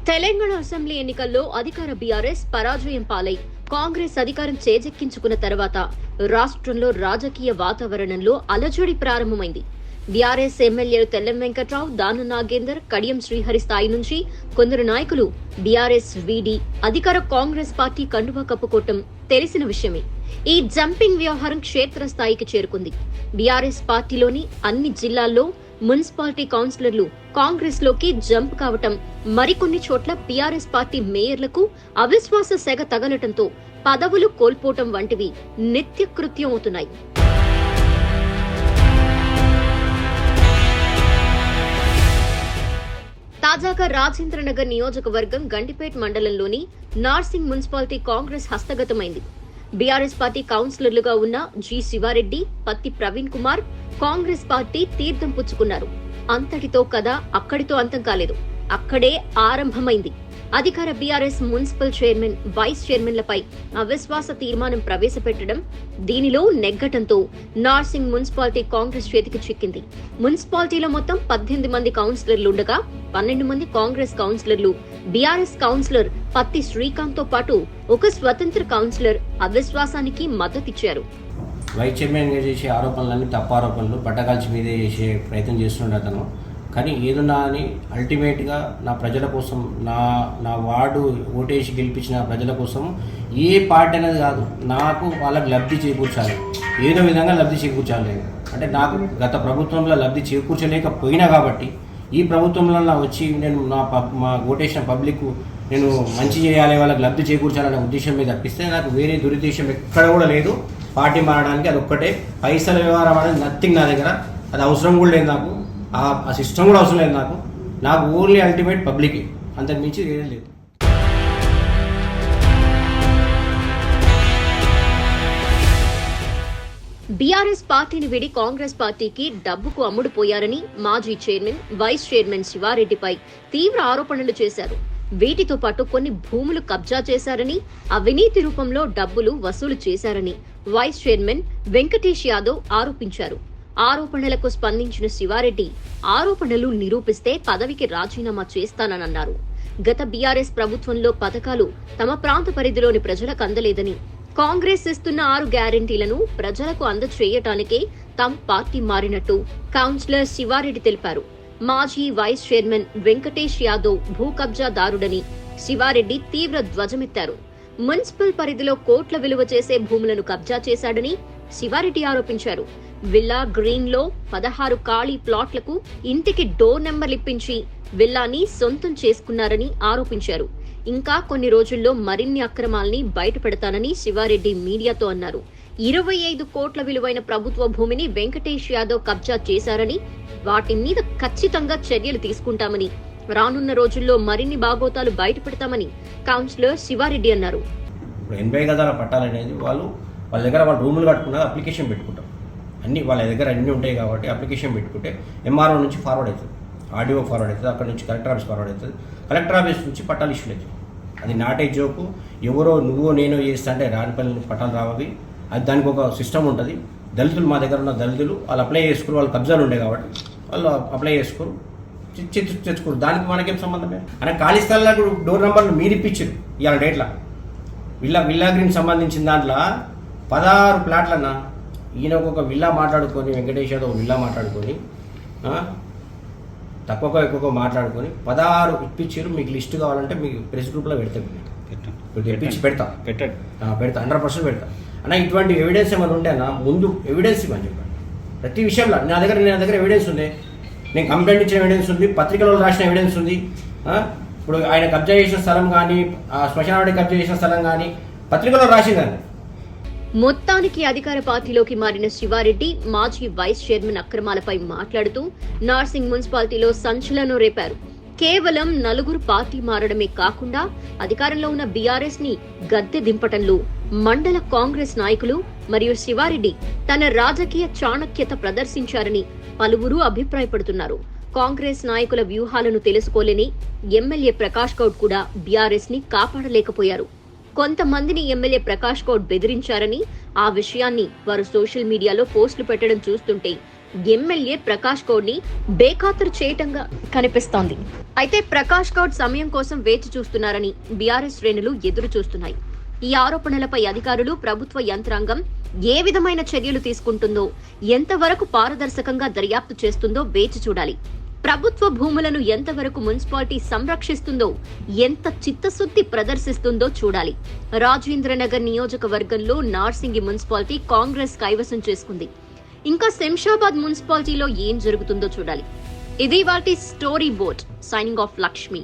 Telangana assembly ఎన్నికల్లో అధికార BRS పరాజయం పాలై కాంగ్రెస్ అధికారం చేజెక్కించుకున్న తర్వాత రాష్ట్రంలో రాజకీయ వాతావరణంలో అలజడి ప్రారంభమైంది. బీఆర్ఎస్ ఎమ్మెల్యేలు తెల్లం వెంకట్రావు, దానం నాగేందర్, కడియం శ్రీహరి స్థాయి నుంచి కొందరు నాయకులు బీఆర్ఎస్ వీడి అధికార కాంగ్రెస్ పార్టీ కండువా కప్పుకోవటం తెలిసిన విషయమే. ఈ జంపింగ్ వ్యవహారం క్షేత్రస్థాయికి చేరుకుంది. బీఆర్ఎస్ పార్టీలోని అన్ని జిల్లాల్లో మున్సిపాలిటీ కౌన్సిలర్లు కాంగ్రెస్ లోకి జంప్ కావటం, మరికొన్ని చోట్ల బీఆర్ఎస్ పార్టీ మేయర్లకు అవిశ్వాస సెగ తగలటంతో పదవులు కోల్పోవటం వంటివి నిత్యకృత్యం అవుతున్నాయి. తాజాగా రాజేంద్రనగర్ నియోజకవర్గం గండిపేట్ మండలంలోని నార్సింగ్ మున్సిపాలిటీ కాంగ్రెస్ హస్తగతమైంది. బీఆర్ఎస్ పార్టీ కౌన్సిలర్లుగా ఉన్న జి శివారెడ్డి, పత్తి ప్రవీణ్ కుమార్ కాంగ్రెస్ పార్టీ తీర్థం పుచ్చుకున్నారు. అంతటితో కథ అక్కడితో అంతం కాలేదు, అక్కడే ఆరంభమైంది. అధికార బీఆర్ఎస్ మున్సిపల్ చైర్మన్, వైస్ చైర్మన్లపై అవిశ్వాస తీర్మానం ప్రవేశపెట్టడం, దీనిలో నెగ్గటంతో నార్సింగ్ మున్సిపాలిటీ కాంగ్రెస్ చేతికి చిక్కింది. మున్సిపాలిటీలో మొత్తం 18 మంది కౌన్సిలర్లుండగా 12 మంది కాంగ్రెస్ కౌన్సిలర్లు, బీఆర్ఎస్ కౌన్సిలర్ పత్తి శ్రీకాంత్ తో పాటు ఒక స్వతంత్ర కౌన్సిలర్ అవిశ్వాసానికి మద్దతిచ్చారు. వైస్ చైర్మన్ గా చేసే ఆరోపణలన్నీ తప్పు ఆరోపణలు, పట్టకాల్చి మీదే చేసే ప్రయత్నం చేస్తుండే అతను. కానీ ఏదన్నా అని అల్టిమేట్గా నా ప్రజల కోసం, నా వార్డు ఓటేసి గెలిపించిన ప్రజల కోసం ఏ పార్టీ అనేది కాదు, నాకు వాళ్ళకి లబ్ధి చేకూర్చాలి, ఏదో విధంగా లబ్ధి చేకూర్చాలి. అంటే నాకు గత ప్రభుత్వంలో లబ్ధి చేకూర్చలేకపోయినా కాబట్టి ఈ ప్రభుత్వంలో వచ్చి నేను మా ఓటేసిన పబ్లిక్ నేను మంచి చేయాలి, వాళ్ళకి లబ్ధి చేకూర్చాలనే ఉద్దేశం మీద తప్పిస్తే నాకు వేరే దురుద్దేశం ఎక్కడ కూడా లేదు. పార్టీ మారడానికి అది ఒక్కటే. పైసల వ్యవహారం అనేది నథింగ్ నా దగ్గర, అది అవసరం కూడా లేదు నాకు, ఆ సిస్టమ్ కూడా అవసరం లేదు నాకు ఓన్లీ అల్టిమేట్ పబ్లిక్, అంతకు మించి ఏం లేదు. బీఆర్ఎస్ పార్టీని వీడి కాంగ్రెస్ పార్టీకి డబ్బుకు అమ్ముడుపోయారని మాజీ చైర్మన్, వైస్ చైర్మన్ శివారెడ్డిపై తీవ్ర ఆరోపణలు చేశారు. వీటితో పాటు కొన్ని భూములు కబ్జా చేశారని, అవినీతి రూపంలో డబ్బులు వసూలు చేశారని వైస్ చైర్మన్ వెంకటేష్ యాదవ్ ఆరోపించారు. ఆరోపణలకు స్పందించిన శివారెడ్డి, ఆరోపణలు నిరూపిస్తే పదవికి రాజీనామా చేస్తానన్నారు. గత బీఆర్ఎస్ ప్రభుత్వంలో పథకాలు తమ ప్రాంత పరిధిలోని ప్రజలకు అందలేదని, కాంగ్రెస్ ఇస్తున్న 6 గ్యారెంటీలను ప్రజలకు అందచేయటానికే తమ పార్టీ మారినట్టు కౌన్సిలర్ శివారెడ్డి తెలిపారు. మాజీ వైస్ చైర్మన్ వెంకటేష్ యాదవ్ భూ కబ్జాదారుడని శివారెడ్డి తీవ్ర ధ్వజమెత్తారు. మున్సిపల్ పరిధిలో కోట్ల విలువ చేసే భూములను కబ్జా చేశాడని శివారెడ్డి ఆరోపించారు. విల్లా గ్రీన్ లో 16 ఖాళీ ప్లాట్లకు ఇంటికి డోర్ నెంబర్లిప్పించి విల్లాని సొంతం చేసుకున్నారని ఆరోపించారు. ఇంకా కొన్ని రోజుల్లో మరిన్ని అక్రమాల్ని బయటపెడతానని శివారెడ్డి మీడియాతో అన్నారు. 25 కోట్ల విలువైన ప్రభుత్వ భూమిని వెంకటేష్ యాదవ్ కబ్జా చేశారని, వాటి మీద ఖచ్చితంగా చర్యలు తీసుకుంటామని, రానున్న రోజుల్లో మరిన్ని బాగోతాలు బయటపెడతామని కౌన్సిలర్ శివారెడ్డి అన్నారు. 80 గదాల పట్టాలనేది వాళ్ళ దగ్గర వాళ్ళు రూములు కట్టుకున్నారు, అప్లికేషన్ పెట్టుకుంటాం, అన్ని వాళ్ళ దగ్గర అన్నీ ఉంటాయి కాబట్టి అప్లికేషన్ పెట్టుకుంటే ఎంఆర్ఓ నుంచి ఫార్వర్డ్ అవుతుంది, ఆర్డీఓ ఫార్వర్డ్ అవుతుంది, అక్కడ నుంచి కలెక్టర్ ఆఫీస్ ఫార్వర్డ్ అవుతుంది, కలెక్టర్ ఆఫీస్ నుంచి పట్టాలు ఇష్యూ అవుతుంది. అది నాటే జోకు, ఎవరో నువ్వో నేనో చేస్తా అంటే రానిపల్లి పట్టాలు రావవి. అది దానికి ఒక సిస్టమ్ ఉంటుంది. దళితులు, మా దగ్గర ఉన్న దళితులు వాళ్ళు అప్లై చేసుకోరు, వాళ్ళు కబ్జాలు ఉండే కాబట్టి వాళ్ళు అప్లై చేసుకోరు, తెచ్చుకోరు. దానికి మనకేం సంబంధమే? అంటే ఖాళీ స్థలాలకు డోర్ నెంబర్లు మీరు ఇప్పించారు ఇవాళ డేట్లా. విల్లా గ్రీన్ సంబంధించిన దాంట్లో 16 ప్లాట్లన్నా ఈయన ఒక విల్లా మాట్లాడుకొని, వెంకటేష్ యాదవ్ విల్లా మాట్లాడుకొని, తక్కువ ఎక్కువ మాట్లాడుకొని 16 ఇప్పించారు. మీకు లిస్ట్ కావాలంటే మీకు ప్రెస్ గ్రూప్లో పెడతా 100% పెడతా అన్న. ఇటువంటి ఎవిడెన్స్ ఏమైనా ఉంటే అన్న ముందు ఎవిడెన్స్ ఇవ్వని చెప్పండి. ప్రతి విషయంలో నా దగ్గర ఎవిడెన్స్ ఉంది, నేను కంప్లైంట్ ఇచ్చిన ఎవిడెన్స్ ఉంది, పత్రికలో రాసిన ఎవిడెన్స్ ఉంది. ఇప్పుడు ఆయన కబ్జా చేసిన స్థలం కానీ, శ్మశానవాడి కబ్జా చేసిన స్థలం కానీ పత్రికలో రాసిందని. మొత్తానికి అధికార పార్టీలోకి మారిన శివారెడ్డి మాజీ వైస్ చైర్మన్ అక్రమాలపై మాట్లాడుతూ నార్సింగ్ మున్సిపాలిటీలో సంచలనం రేపారు. కేవలం 4 పార్టీ మారడమే కాకుండా అధికారంలో ఉన్న బీఆర్ఎస్ ని గద్దె దింపటంలో మండల కాంగ్రెస్ నాయకులు మరియు శివారెడ్డి తన రాజకీయ చాణక్యత ప్రదర్శించారని పలువురు అభిప్రాయపడుతున్నారు. కాంగ్రెస్ నాయకుల వ్యూహాలను తెలుసుకోలేని ఎమ్మెల్యే ప్రకాష్ గౌడ్ కూడా బీఆర్ఎస్ ని కాపాడలేకపోయారు. కొంతమందిని ఎమ్మెల్యే ప్రకాష్ గౌడ్ బెదిరించారని, ఆ విషయాన్ని వారు సోషల్ మీడియాలో పోస్టులు పెట్టడం చూస్తుంటే ఎమ్మెల్యే ప్రకాష్ గౌడ్ ని బేఖాతరు చేయటంగా కనిపిస్తోంది. అయితే ప్రకాష్ గౌడ్ సమయం కోసం వేచి చూస్తున్నారని బీఆర్ఎస్ శ్రేణులు ఎదురు చూస్తున్నాయి. ఈ ఆరోపణలపై అధికారులు, ప్రభుత్వ యంత్రాంగం ఏ విధమైన చర్యలు తీసుకుంటుందో, ఎంతవరకు పారదర్శకంగా దర్యాప్తు చేస్తుందో వేచి చూడాలి. ప్రభుత్వ భూములను ఎంతవరకు మున్సిపాలిటీ సంరక్షిస్తుందో, ఎంత చిత్తశుద్ధి ప్రదర్శిస్తుందో చూడాలి. రాజేంద్రనగర్ నియోజకవర్గంలో నార్సింగి మున్సిపాలిటీ కాంగ్రెస్ కైవసం చేసుకుంది. ఇంకా శంషాబాద్ మున్సిపాలిటీలో ఏం జరుగుతుందో చూడాలి. ఇది వాటి story board. Signing off Lakshmi.